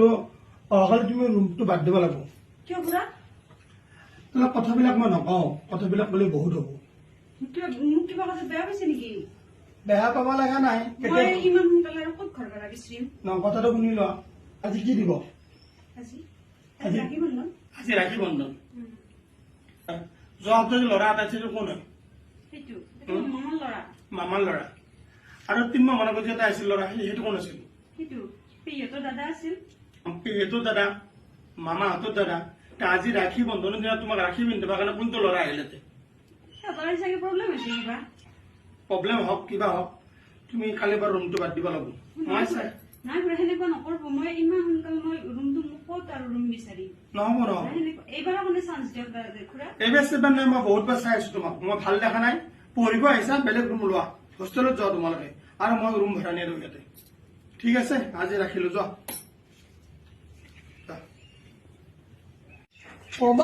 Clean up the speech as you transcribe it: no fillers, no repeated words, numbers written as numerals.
কিন্তু অহাকালি তুমি ৰুমটো বাদ দিব লাগিব কিয় খুৰা তোমাক কথাবিলাক মই নকওঁ কথাবিলাক ক'লে বহুত হ'ব মোক কিবা কথা বেয়া পাইছে নেকি বেয়া পাব লগা নাই মই ইমান সোনকালে আৰু ক'ত ঘৰ ভাড়া বিচাৰিম কথাটো শুনি লোৱা আজি কি দিব আজি আজি ৰাখি বন্ধন আজি ৰাখি বন্ধন যোৱা সপ্তাহত ল'ৰা এটা আছিল কোন হয় সেইটো মামাৰ ল'ৰা মামাৰ ল'ৰা আৰু 3 মাহ মানৰ আগত এটা আছিল ল'ৰা সেইটো কোন আছিল সেইটো পেহীহঁতৰ দাদা আছিল পেহীহঁতৰ দাদা মামাহঁতৰ দাদা আজি ৰাখি বন্ধনৰ দিনা তোমাক ৰাখি পিন্ধিবৰ কাৰণে কোনটো ল'ৰা আহিলে সিহঁতৰ চাগে প্ৰব্লেম হৈছে কিবা প্ৰব্লেম হওক কিবা হওক তুমি কালি বাৰু ৰুমটো বাদ দিব লাগিব মই চাই নাই খুৰা সেনেকুৱা নকৰিব মই ইমান সোনকালে মই ৰুমটো মোক ক'ত আৰু ৰুম বিচাৰিম নহ'ব নহ'ব এইবাৰৰ কাৰণে চান্স দিয়ক খুৰা এইবাৰ চেবাৰ নাই মই বহুতবাৰ চাই আছো তোমাক মই ভাল দেখা নাই পঢ়িব আহিছা বেলেগ ৰুম লোৱা হোষ্টেলত যোৱা তোমালোকে আৰু মই ৰুম ভাড়া নিদিওঁ ইয়াতে ঠিক আছে আজি ৰাখিলো যোৱা